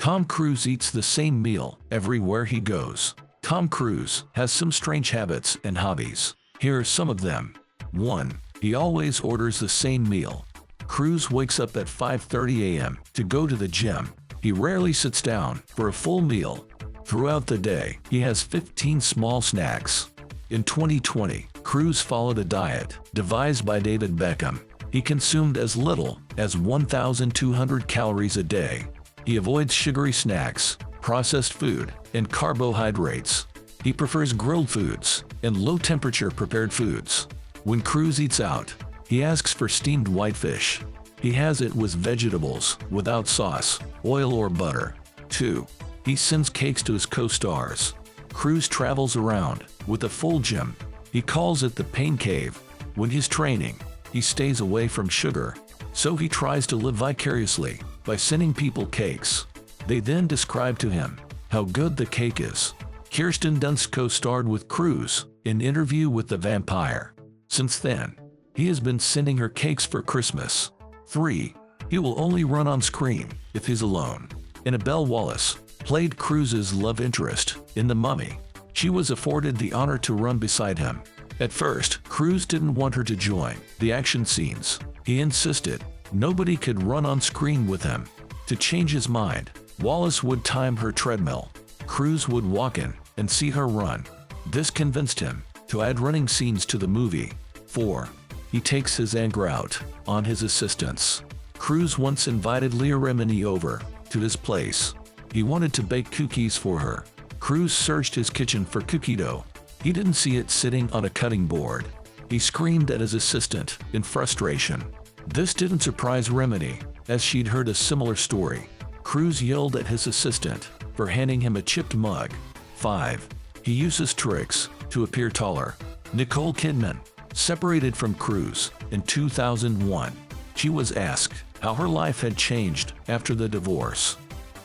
Tom Cruise eats the same meal everywhere he goes. Tom Cruise has some strange habits and hobbies. Here are some of them. 1. He always orders the same meal. Cruise wakes up at 5:30 a.m. to go to the gym. He rarely sits down for a full meal. Throughout the day, he has 15 small snacks. In 2020, Cruise followed a diet devised by David Beckham. He consumed as little as 1,200 calories a day. He avoids sugary snacks, processed food, and carbohydrates. He prefers grilled foods and low-temperature prepared foods. When Cruise eats out, he asks for steamed whitefish. He has it with vegetables, without sauce, oil or butter. 2. He sends cakes to his co-stars. Cruise travels around with a full gym. He calls it the pain cave. When he's training, he stays away from sugar, so he tries to live vicariously by sending people cakes. They then describe to him how good the cake is. Kirsten Dunst co-starred with Cruise in Interview with the Vampire. Since then, he has been sending her cakes for Christmas. 3. He will only run on screen if he's alone. Annabelle Wallis played Cruise's love interest in The Mummy. She was afforded the honor to run beside him. At first, Cruise didn't want her to join the action scenes. He insisted nobody could run on screen with him. To change his mind, Wallis would time her treadmill. Cruise would walk in and see her run. This convinced him to add running scenes to the movie. 4. He takes his anger out on his assistants. Cruise once invited Leah Remini over to his place. He wanted to bake cookies for her. Cruise searched his kitchen for cookie dough. He didn't see it sitting on a cutting board. He screamed at his assistant in frustration. This didn't surprise Remini, as she'd heard a similar story. Cruise yelled at his assistant for handing him a chipped mug. 5. He uses tricks to appear taller. Nicole Kidman separated from Cruise in 2001. She was asked how her life had changed after the divorce.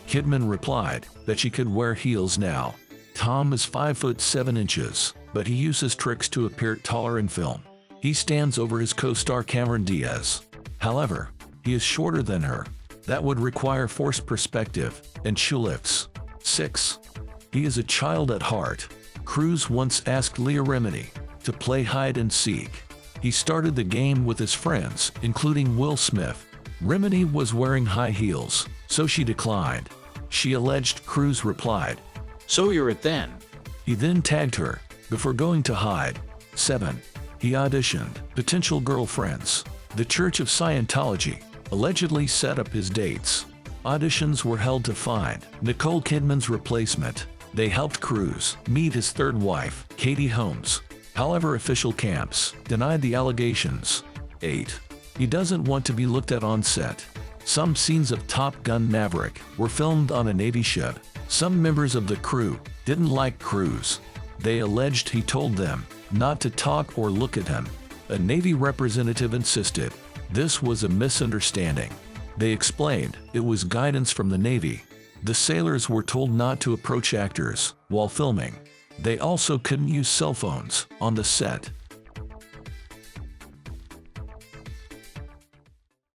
Kidman replied that she could wear heels now. Tom is 5'7", but he uses tricks to appear taller in film. He stands over his co-star Cameron Diaz. However, he is shorter than her. That would require forced perspective and shoe lifts. 6. He is a child at heart. Cruise once asked Leah Remini to play hide and seek. He started the game with his friends, including Will Smith. Remini was wearing high heels, so she declined. She alleged Cruise replied, "So you're it then." He then tagged her before going to hide. 7. He auditioned potential girlfriends. The Church of Scientology allegedly set up his dates. Auditions were held to find Nicole Kidman's replacement. They helped Cruise meet his third wife, Katie Holmes. However, official camps denied the allegations. 8. He doesn't want to be looked at on set. Some scenes of Top Gun Maverick were filmed on a Navy ship. Some members of the crew didn't like Cruise. They alleged he told them not to talk or look at him. A Navy representative insisted this was a misunderstanding. They explained it was guidance from the Navy. The sailors were told not to approach actors while filming. They also couldn't use cell phones on the set.